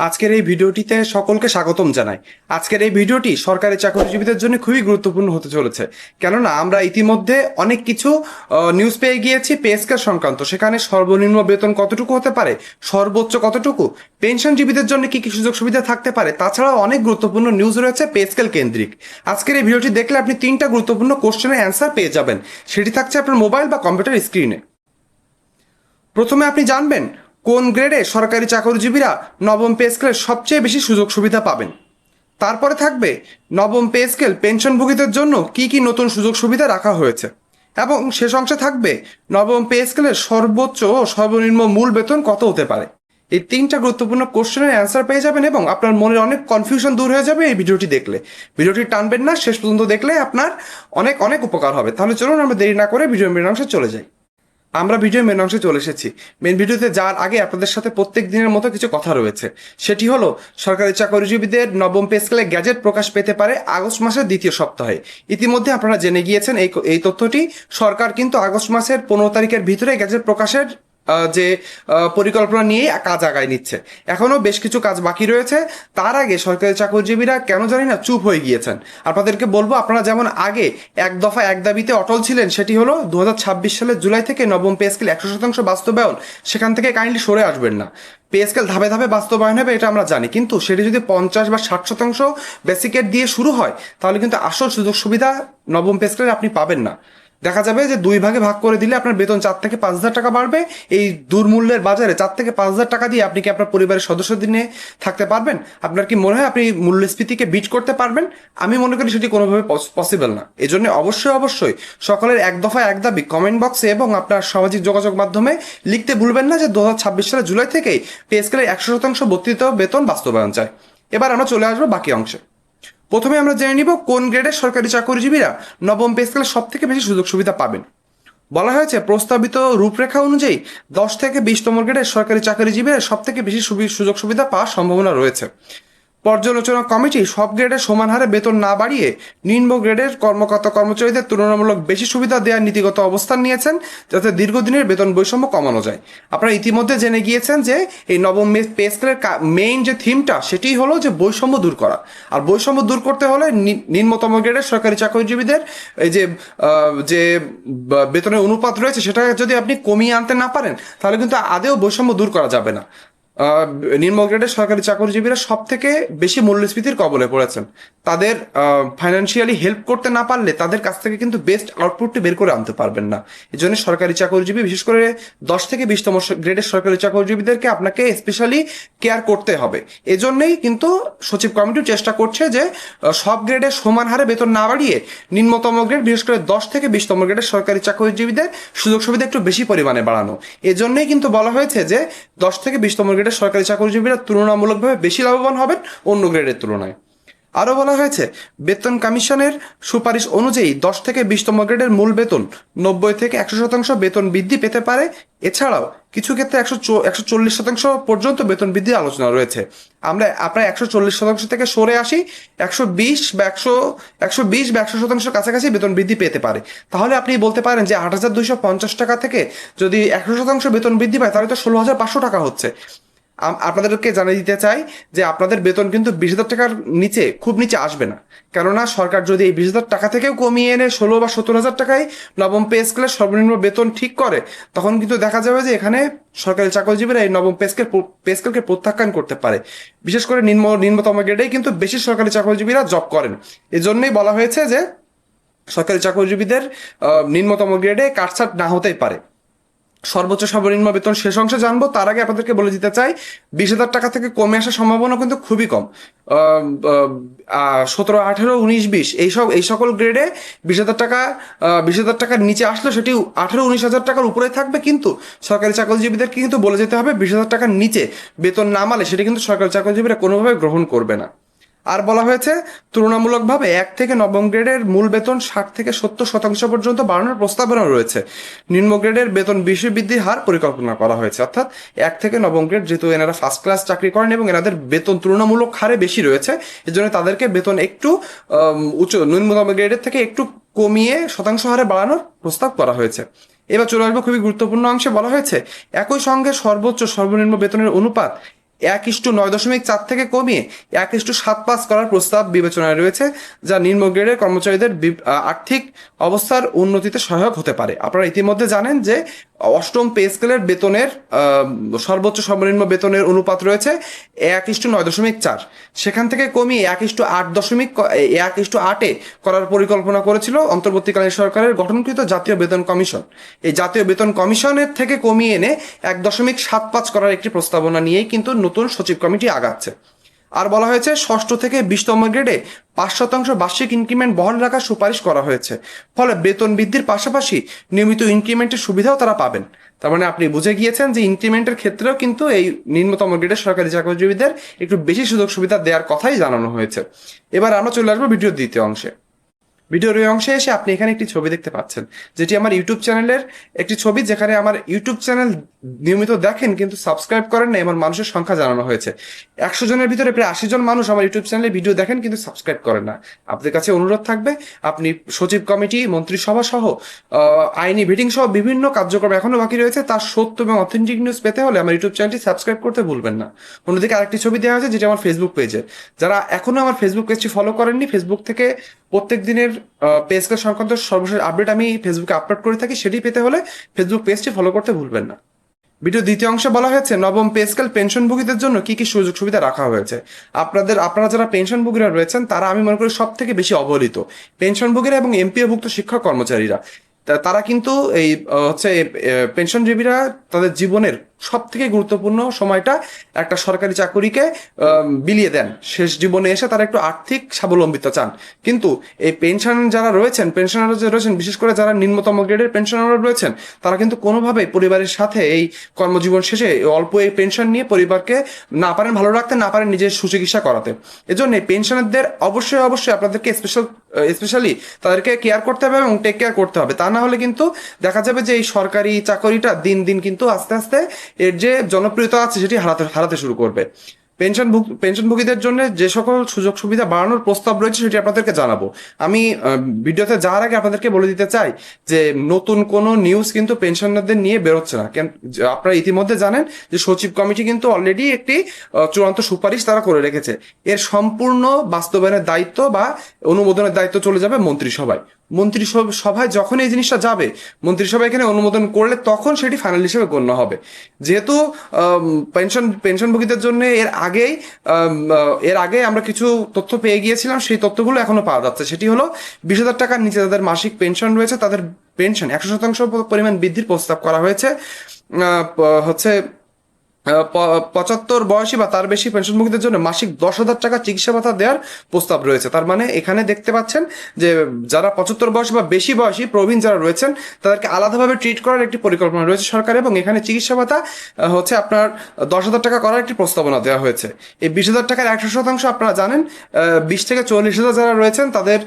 আজকের এই ভিডিওটিতে সকলকে স্বাগতম জানাই। আজকের এই ভিডিওটি সরকারি চাকরিজীবীদের জন্য খুবই গুরুত্বপূর্ণ হতে চলেছে, কেননা আমরা ইতিমধ্যে অনেক কিছু নিউজ পেয়ে গিয়েছি পে স্কেল সংক্রান্ত। সেখানে সর্বনিম্ন বেতন কতটুকু হতে পারে, সর্বোচ্চ কতটুকু, পেনশনজীবীদের জন্য কি কি সুযোগ সুবিধা থাকতে পারে, তাছাড়াও অনেক গুরুত্বপূর্ণ নিউজ রয়েছে পে স্কেল কেন্দ্রিক। আজকের এই ভিডিওটি দেখলে আপনি 3টা গুরুত্বপূর্ণ কোশ্চেনের অ্যান্সার পেয়ে যাবেন, সেটি থাকছে আপনার মোবাইল বা কম্পিউটার স্ক্রিনে। প্রথমে আপনি জানবেন কোন গ্রেডে সরকারি চাকরিজীবীরা নবম পে স্কেলের সবচেয়ে বেশি সুযোগ সুবিধা পাবেন। তারপরে থাকবে নবম পে স্কেল পেনশনভোগীদের জন্য কি কি নতুন সুযোগ সুবিধা রাখা হয়েছে, এবং শেষ অংশে থাকবে নবম পে স্কেলের সর্বোচ্চ ও সর্বনিম্ন মূল বেতন কত হতে পারে। এই 3টা গুরুত্বপূর্ণ কোশ্চেনের অ্যান্সার পেয়ে যাবেন এবং আপনার মনের অনেক কনফিউশন দূর হয়ে যাবে এই ভিডিওটি দেখলে। ভিডিওটি টানবেন না, শেষ পর্যন্ত দেখলে আপনার অনেক অনেক উপকার হবে। তাহলে চলুন আমরা দেরি না করে ভিডিওর মেন অংশে চলে যাই। আমরা ভিডিও মেন অংশে চলে এসেছি। মেন ভিডিওতে যাওয়ার আগে আপনাদের সাথে প্রত্যেক দিনের মতো কিছু কথা রয়েছে। সেটি হলো সরকারি চাকরিজীবীদের নবম পে স্কেলে গ্যাজেট প্রকাশ পেতে পারে আগস্ট মাসের দ্বিতীয় সপ্তাহে। ইতিমধ্যে আপনারা জেনে গিয়েছেন এই তথ্যটি। সরকার কিন্তু আগস্ট মাসের 15 তারিখের ভিতরে গ্যাজেট প্রকাশের যে পরিকল্পনা নিয়ে কাজ আগায় নিচ্ছে। এখনো বেশ কিছু কাজ বাকি রয়েছে। তার আগে সরকারি চাকরিজীবীরা কেন জানি না চুপ হয়ে গিয়েছেন। আপনাদেরকে বলবো, আপনারা যেমন আগে এক দফা এক দাবিতে অটল ছিলেন, সেটি হলো 2026 সালের জুলাই থেকে নবম পে স্কেল 100% বাস্তবায়ন, সেখান থেকে কাইন্ডলি সরে আসবেন না। পে স্কেল ধাপে ধাপে বাস্তবায়ন হবে, এটা আমরা জানি, কিন্তু সেটি যদি 50 বা 60% বেসিকের দিয়ে শুরু হয়, তাহলে কিন্তু আসল সুযোগ সুবিধা নবম পে স্কেলে আপনি পাবেন না। দেখা যাবে যে 2 ভাগে ভাগ করে দিলে আপনার বেতন 4 থেকে 5,000 টাকা বাড়বে। এই দুর্মূল্যের বাজারে 4 থেকে 5,000 টাকা দিয়ে আপনি কি আপনার পরিবারের সদস্যদের নিয়ে থাকতে পারবেন? আপনার কি মনে হয় আপনি মূল্যস্ফীতিকে বিট করতে পারবেন? আমি মনে করি সেটি কোনোভাবে পসিবল না। এজন্য অবশ্যই সকলের এক দফা এক দাবি কমেন্ট বক্সে এবং আপনার সামাজিক যোগাযোগ মাধ্যমে লিখতে ভুলবেন না যে 2026 সালের জুলাই থেকেই পে স্কেলের 100% বর্ধিত বেতন বাস্তবায়ন চায়। এবার আমরা চলে আসবো বাকি অংশে। প্রথমে আমরা জেনে নিব কোন গ্রেডের সরকারি চাকরিজীবীরা নবম পে স্কেলে সব থেকে বেশি সুযোগ সুবিধা পাবেন। বলা হয়েছে প্রস্তাবিত রূপরেখা অনুযায়ী 10 থেকে 20তম গ্রেডের সরকারি চাকরিজীবীরা সব থেকে বেশি সুযোগ সুবিধা পাওয়ার সম্ভাবনা রয়েছে। পর্যালোচনা কমিটি সব গ্রেডের সমান হারে বেতন না বাড়িয়ে নিম্ন গ্রেডের কর্মকর্তা কর্মচারীদের তুলনামূলক বেশি সুবিধা দেওয়ার নীতিগত অবস্থান নিয়েছেন, যাতে দীর্ঘদিনের বেতন বৈষম্য কমানো যায়। আপনারা ইতিমধ্যে জেনে গিয়েছেন যে এই নবম পে স্কেলের মেইন যে থিমটা, সেটি হলো যে বৈষম্য দূর করা। আর বৈষম্য দূর করতে হলে নিম্নতম গ্রেডের সরকারি চাকরিজীবীদের এই যে বেতনের অনুপাত রয়েছে, সেটা যদি আপনি কমিয়ে আনতে না পারেন, তাহলে কিন্তু আদেও বৈষম্য দূর করা যাবে না। নিম্ন গ্রেডের সরকারি চাকরিজীবীরা সব থেকে বেশি মূল্যস্ফীতির কবলে পড়েছেন। তাদের ফাইন্যান্সিয়ালি হেল্প করতে না পারলে তাদের কাছ থেকে কিন্তু বেস্ট আউটপুটটি বের করে আনতে পারবেন না। এই জন্য সরকারি চাকরিজীবী, বিশেষ করে 10 থেকে 20তম গ্রেডের সরকারি চাকরিজীবীদেরকে আপনাকে স্পেশালি কেয়ার করতে হবে। এজন্যই কিন্তু সচিব কমিটিও চেষ্টা করছে যে সব গ্রেডে সমান হারে বেতন না বাড়িয়ে নিম্নতম গ্রেড, বিশেষ করে 10 থেকে 20তম গ্রেডের সরকারি চাকরিজীবীদের সুযোগ সুবিধা একটু বেশি পরিমাণে বাড়ানো। এজন্যই কিন্তু বলা হয়েছে যে 10 থেকে 20তম গ্রেডের সরকারি চাকরিজীবীরা তুলনামূলকভাবে বেশি লাভবান হবেন অন্য গ্রেডের তুলনায়। আরও বলা হয়েছে বেতন কমিশনের সুপারিশ অনুযায়ী 10 থেকে 20তম গ্রেডের মূল বেতন 90 থেকে 100% বেতন বৃদ্ধি পেতে পারে। এছাড়াও কিছু ক্ষেত্রে 140% পর্যন্ত বেতন বৃদ্ধির আলোচনা রয়েছে। আমরা প্রায় 140% থেকে সরে আসি, 120 বা 100% কাছাকাছি বেতন বৃদ্ধি পেতে পারে। তাহলে আপনি বলতে পারেন যে 8,250 টাকা থেকে যদি 100% বেতন বৃদ্ধি পায়, তাহলে তো 16,500 টাকা হচ্ছে। আপনাদেরকে জানিয়ে দিতে চাই যে আপনাদের বেতন কিন্তু 20,000 টাকার নিচে, খুব নিচে আসবে না। কেননা সরকার যদি এই 20,000 টাকা থেকেও কমিয়ে এনে 16 বা 17,000 টাকায় নবম পে স্কেলের সর্বনিম্ন বেতন ঠিক করে, তখন কিন্তু দেখা যাবে যে এখানে সরকারি চাকরিজীবীরা এই নবম পে স্কেলকে প্রত্যাখ্যান করতে পারে। বিশেষ করে নিম্নতম গ্রেডেই কিন্তু বেশি সরকারি চাকরিজীবীরা জব করেন। এজন্যই বলা হয়েছে যে সরকারি চাকরিজীবীদের নিম্নতম গ্রেডে কাটছাট না হতেই পারে। সর্বোচ্চ সর্বনিম্ন বেতন শেষ অংশে জানবো, তার আগে আপনাদেরকে বলে দিতে চাই 20,000 টাকা থেকে কমে আসার সম্ভাবনা কিন্তু খুবই কম। 17, 18, 19, 20 এই সকল গ্রেডে 20,000 টাকার নিচে আসলে সেটি 18, 19,000 টাকার উপরে থাকবে। কিন্তু সরকারি চাকরিজীবীদেরকে কিন্তু বলে যেতে হবে 20,000 টাকার নিচে বেতন না মালে সেটি কিন্তু সরকারি চাকরিজীবীরা কোনোভাবে গ্রহণ করবে না। আর বলা হয়েছে তুলনামূলকভাবে 1 থেকে নবম গ্রেডের মূল বেতন 60 থেকে 70% পর্যন্ত বাড়ানোর প্রস্তাবনা রয়েছে। নিম্ন গ্রেডের বেতন বৃদ্ধির হার পরিকল্পনা করা হয়েছে, অর্থাৎ 1 থেকে নবম গ্রেড, যেহেতু এনারা ফার্স্ট ক্লাস চাকরি করেন এবং এনাদের বেতন তুলনামূলক হারে বেশি রয়েছে, এজন্য তাদেরকে বেতন একটু নিম্নতম গ্রেডের থেকে একটু কমিয়ে শতাংশ হারে বাড়ানোর প্রস্তাব করা হয়েছে। এবার চলে আসবো খুবই গুরুত্বপূর্ণ অংশে। বলা হয়েছে একই সঙ্গে সর্বোচ্চ সর্বনিম্ন বেতনের অনুপাত 1:9.4 থেকে কমিয়ে 1:7.5 করার প্রস্তাব বিবেচনায় রয়েছে, যা নিম্ন গ্রেডের কর্মচারীদের আর্থিক অবস্থার উন্নতিতে সহায়ক হতে পারে। আপনারা ইতিমধ্যে জানেন যে অষ্টম পে স্কেলের বেতনের সর্বোচ্চ সর্বনিম্ন বেতনের অনুপাত রয়েছে 1:9.4, সেখান থেকে কমিয়ে 1:8 করার পরিকল্পনা করেছিল অন্তর্বর্তীকালীন সরকারের গঠনকৃত জাতীয় বেতন কমিশন। এই জাতীয় বেতন কমিশনের থেকে কমিয়ে এনে 1.75 করার একটি প্রস্তাবনা নিয়েই কিন্তু নতুন সচিব কমিটি আগাচ্ছে। আর বলা হয়েছে 6ষ্ঠ থেকে 20তম গ্রেডে 5% বার্ষিক ইনক্রিমেন্ট বহাল রাখার সুপারিশ করা হয়েছে, ফলে বেতন বৃদ্ধির পাশাপাশি নিয়মিত ইনক্রিমেন্টের সুবিধাও তারা পাবেন। তার মানে আপনি বুঝে গিয়েছেন যে ইনক্রিমেন্টের ক্ষেত্রেও কিন্তু এই নিম্নতম গ্রেডের সরকারি চাকরিজীবীদের একটু বেশি সুযোগ সুবিধা দেওয়ার কথাই জানানো হয়েছে। এবার আমরা চলে আসবো ভিডিওর দ্বিতীয় অংশে। ভিডিওর এই অংশে এসে আপনি এখানে একটি ছবি দেখতে পাচ্ছেন, যেটি আমার ইউটিউব চ্যানেলের একটি ছবি, যেখানে আমার ইউটিউব চ্যানেল নিয়মিত দেখেন কিন্তু সাবস্ক্রাইব করেন না এমন মানুষের সংখ্যা জানানো হয়েছে। 100 জনের ভিতরে প্রায় 80 জন মানুষ আমার ইউটিউব চ্যানেলে ভিডিও দেখেন কিন্তু সাবস্ক্রাইব করেন না। আপনাদের কাছে অনুরোধ থাকবে, আপনি সচিব কমিটি, মন্ত্রিসভা সহ আইনি মিটিং সহ বিভিন্ন কার্যক্রম এখনো বাকি রয়েছে, তার সত্য এবং অথেন্টিক নিউজ পেতে হলে আমার ইউটিউব চ্যানেলটি সাবস্ক্রাইব করতে ভুলবেন না। অন্যদিকে আরেকটি ছবি দেওয়া হয়েছে যেটা আমার ফেসবুক পেজে। যারা এখনো আমার ফেসবুক পেজটি ফলো করেননি, ফেসবুক থেকে প্রত্যেক দিনের পে স্কেল সংক্রান্ত সর্বশেষ আপডেট আমি ফেসবুকে আপলোড করে থাকি, সেটি পেতে হলে ফেসবুক পেজটি ফলো করতে ভুলবেন না। ভিডিও দ্বিতীয় অংশে বলা হয়েছে নবম পে স্কেল পেনশনভোগীদের জন্য কি কি সুযোগ সুবিধা রাখা হয়েছে। আপনারা যারা পেনশনভোগীরা রয়েছেন তারা আমি মনে করি সব থেকে বেশি অবহেলিত পেনশনভোগীরা এবং এমপিওভুক্ত শিক্ষক কর্মচারীরা। তারা কিন্তু এই পেনশনজীবীরা তাদের জীবনের সব থেকে গুরুত্বপূর্ণ সময়টা একটা সরকারি চাকুরিকে বিলিয়ে দেন। শেষ জীবনে এসে তারা একটু আর্থিক স্বাবলম্বিতা চান, কিন্তু এই পেনশন যারা রয়েছেন, পেনশনাররা যে রয়েছেন, বিশেষ করে যারা নিম্নতম গ্রেডের পেনশনাররা রয়েছেন, তারা কিন্তু কোনোভাবেই পরিবারের সাথে এই কর্মজীবন শেষে অল্প এই পেনশন নিয়ে পরিবারকে না পারেন ভালো রাখতে, না পারেন নিজের সুচিকিৎসা করাতে। এজন্য এই পেনশনারদের অবশ্যই আপনাদেরকে স্পেশালি তাদেরকে কেয়ার করতে হবে এবং টেক কেয়ার করতে হবে। তা না হলে কিন্তু দেখা যাবে যে এই সরকারি চাকরিটা দিন দিন কিন্তু আস্তে আস্তে এর যে জনপ্রিয়তা আছে সেটি হারাতে শুরু করবে। পেনশনভোগীদের জন্য যে সকল সুযোগ সুবিধা বাড়ানোর প্রস্তাব রয়েছে সেটি আপনাদেরকে জানাবো। আমি ভিডিওতে যাওয়ার আগে আপনাদেরকে বলে দিতে চাই যে নতুন কোনো নিউজ কিন্তু পেনশনারদের নিয়ে বেরোচ্ছে না। আপনারা ইতিমধ্যে জানেন যে সচিব কমিটি কিন্তু অলরেডি একটি চূড়ান্ত সুপারিশ তারা করে রেখেছে। এর সম্পূর্ণ বাস্তবায়নের দায়িত্ব বা অনুমোদনের দায়িত্ব চলে যাবে মন্ত্রিসভায়। মন্ত্রিসভায় যখন এই জিনিসটা যাবে, মন্ত্রিসভা এখানে অনুমোদন করলে তখন সেটি ফাইনাল হিসেবে গণ্য হবে। যেহেতু পেনশনভোগীদের জন্য এর আগে আমরা কিছু তথ্য পেয়ে গিয়েছিলাম, সেই তথ্যগুলো এখনো পাওয়া যাচ্ছে। সেটি হলো 20,000 টাকার নিচে যাদের মাসিক পেনশন রয়েছে তাদের পেনশন 100% পরিমাণ বৃদ্ধির প্রস্তাব করা হয়েছে। 75 বয়সী বা তার বেশি পেনশনভোগীদের জন্য মাসিক 10,000 টাকা চিকিৎসা ভাতা দেওয়ার প্রস্তাব রয়েছে। তার মানে এখানে দেখতে পাচ্ছেন যে যারা 75 বয়সী বা বেশি বয়সী প্রবীণ যারা রয়েছেন তাদেরকে আলাদাভাবে ট্রিট করার একটি পরিকল্পনা রয়েছে সরকার, এবং এখানে চিকিৎসা ভাতা আপনার 10,000 টাকা করার একটি প্রস্তাবনা দেওয়া হয়েছে। এই 20,000 টাকার 100% আপনারা জানেন 20 থেকে 40,000 যারা রয়েছেন তাদের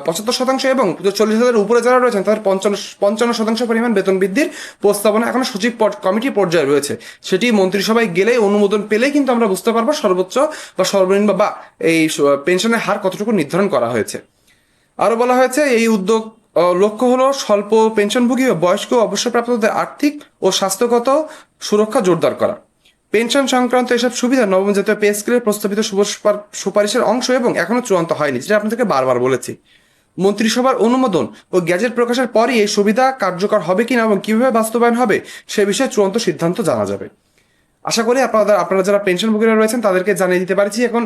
75%, এবং 40,000 উপরে যারা রয়েছেন তাদের 55% পরিমাণ বেতন বৃদ্ধির প্রস্তাবনা এখন সচিব কমিটি পর্যায়ে রয়েছে। সেটি মন্ত্রিসভায় গেলে অনুমোদন পেলেই কিন্তু আমরা বুঝতে পারবো সর্বোচ্চ বা সর্বনিম্ন বা এই পেনশনের হার কতটুকু নির্ধারণ করা হয়েছে। আরো বলা হয়েছে এই উদ্যোগ লক্ষ্য হলো স্বল্প পেনশনভোগী ও বয়স্ক অবসরপ্রাপ্তদের আর্থিক ও স্বাস্থ্যগত সুরক্ষা জোরদার করা। পেনশন সংক্রান্ত এসব সুবিধা নবম জাতীয় পে স্কেলের প্রস্তাবিত সুপারিশের অংশ এবং এখনো চূড়ান্ত হয়নি, যেটা আপনাদেরকে বারবার বলেছি। মন্ত্রিসভার অনুমোদন ও গ্যাজেট প্রকাশের পরই এই সুবিধা কার্যকর হবে কিনা এবং কিভাবে বাস্তবায়ন হবে সে বিষয়ে চূড়ান্ত সিদ্ধান্ত জানা যাবে। আশা করি আপনারা যারা পেনশনভোগীরা রয়েছেন তাদেরকে জানিয়ে দিতে পারছি। এখন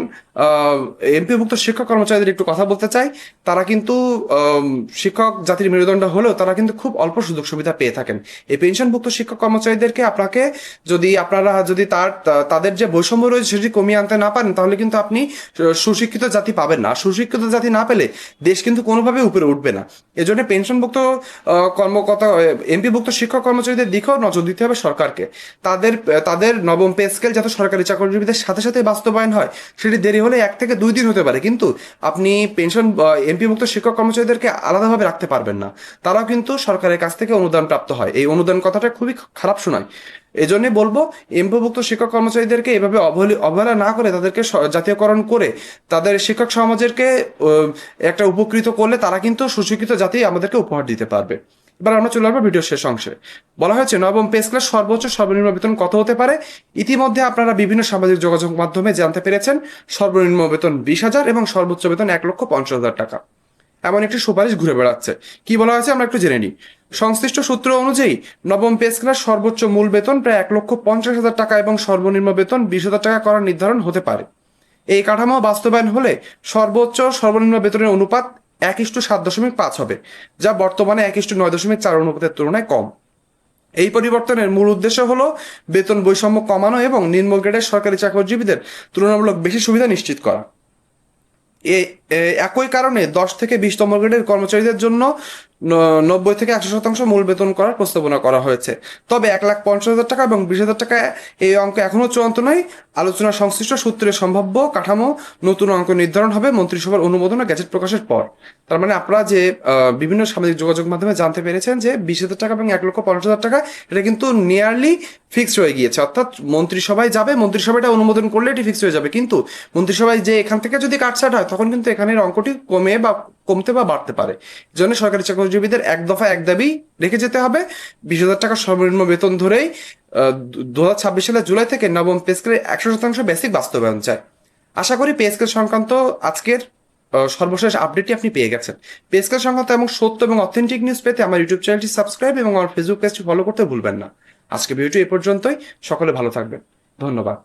এমপিভুক্ত শিক্ষক কর্মচারীদের একটু কথা বলতে চাই। তারা কিন্তু শিক্ষক জাতির মেরুদণ্ড হলেও তারা কিন্তু খুব অল্প সুযোগ সুবিধা পেয়ে থাকেন। এই পেনশনভুক্ত শিক্ষক কর্মচারীদেরকে আপনারা যদি তাদের যে বৈষম্য রয়েছে সেটি কমিয়ে আনতে না পারেন তাহলে কিন্তু আপনি সুশিক্ষিত জাতি পাবেন না। সুশিক্ষিত জাতি না পেলে দেশ কিন্তু কোনোভাবে উপরে উঠবে না। এজন্য পেনশনভুক্ত এমপিভুক্ত শিক্ষক কর্মচারীদের দিকেও নজর দিতে হবে সরকারকে। তাদের নবম পে স্কেল যাতে সরকারি চাকরিজীবীদের সাথে সাথে বাস্তবায়ন হয়, সেটি দেরি হলে 1 থেকে 2 দিন হতে পারে, কিন্তু আপনি এমপিভুক্ত শিক্ষক কর্মচারীদেরকে আলাদাভাবে রাখতে পারবেন না। তারাও কিন্তু সরকারের কাছ থেকে অনুদান প্রাপ্ত হয়। এই অনুদান কথাটা খুবই খারাপ শোনায়। এই জন্যই বলবো এমপিভুক্ত শিক্ষক কর্মচারীদেরকে এভাবে অবহেলা না করে তাদেরকে জাতীয়করণ করে তাদের শিক্ষক সমাজেরকে একটা উপকৃত করলে তারা কিন্তু সুশিক্ষিত জাতি আমাদেরকে উপহার দিতে পারবে। এবার আমরা চলে আসবো ভিডিওর শেষ অংশে। বলা হয়েছে নবম পে স্কেলের সর্বোচ্চ সর্বনিম্ন বেতন কত হতে পারে। ইতিমধ্যে আপনারা বিভিন্ন সামাজিক যোগাযোগ মাধ্যমে জানতে পেরেছেন সর্বনিম্ন বেতন 20,000 এবং সর্বোচ্চ বেতন 1,50,000 টাকা। এমন একটি সুপারিশ ঘুরে বেড়াচ্ছে। কি বলা হয়েছে আমরা একটু জেনে নিই। সংশ্লিষ্ট সূত্র অনুযায়ী নবম পে স্কেলের সর্বোচ্চ মূল বেতন প্রায় 1,50,000 টাকা এবং সর্বনিম্ন বেতন 20,000 টাকা করার নির্ধারণ হতে পারে। এই কাঠামো বাস্তবায়ন হলে সর্বোচ্চ সর্বনিম্ন বেতনের অনুপাত 1:7.5 হবে, যা বর্তমানে 1:9.4 অনুপাতের তুলনায় কম। এই পরিবর্তনের মূল উদ্দেশ্য হলো বেতন বৈষম্য কমানো এবং নিম্ন গ্রেডের সরকারি চাকরিজীবীদের তুলনামূলক বেশি সুবিধা নিশ্চিত করা। একই কারণে 10 থেকে 20তম গ্রেডের কর্মচারীদের জন্য 90 থেকে 100% মূল বেতন করার প্রস্তাবনা করা হয়েছে। তবে 1,50,000 টাকা এবং 20,000 টাকা এই অঙ্ক এখনো চূড়ান্ত নয়। আলোচনা সংশ্লিষ্ট সূত্রে সম্ভাব্য কাঠামো নতুন অঙ্ক নির্ধারণ হবে মন্ত্রিসভার অনুমোদন ও গ্যাজেট প্রকাশের পর। তার মানে আপনারা যে বিভিন্ন সামাজিক যোগাযোগ মাধ্যমে জানতে পেরেছেন যে 20,000 টাকা এবং 1,50,000 টাকা এটা কিন্তু নিয়ারলি ফিক্সড হয়ে গিয়েছে, অর্থাৎ মন্ত্রিসভায় যাবে, মন্ত্রিসভাটা অনুমোদন করলে এটি ফিক্সড হয়ে যাবে। কিন্তু মন্ত্রিসভায় যে এখান থেকে যদি কাটছাট হয় তখন কিন্তু এখানের অঙ্কটি কমতে বা বাড়তে পারে। এই জন্য সরকারি চাকরিজীবীদের এক দফা এক দাবি রেখে যেতে হবে। 20,000 টাকা সর্বনিম্ন বেতন ধরেই 2026 সালের জুলাই থেকে নবম পে স্কেলের 100% বেসিক বাস্তবায়ন চায়। আশা করি পে স্কেল সংক্রান্ত আজকের সর্বশেষ আপডেটটি আপনি পেয়ে গেছেন। পে স্কেল সংক্রান্ত এবং সত্য এবং অথেন্টিক নিউজ পেতে আমার ইউটিউব চ্যানেলটি সাবস্ক্রাইব এবং আমার ফেসবুক পেজটি ফলো করতে ভুলবেন না। আজকে ভিডিওটি এ পর্যন্তই। সকলে ভালো থাকবেন। ধন্যবাদ।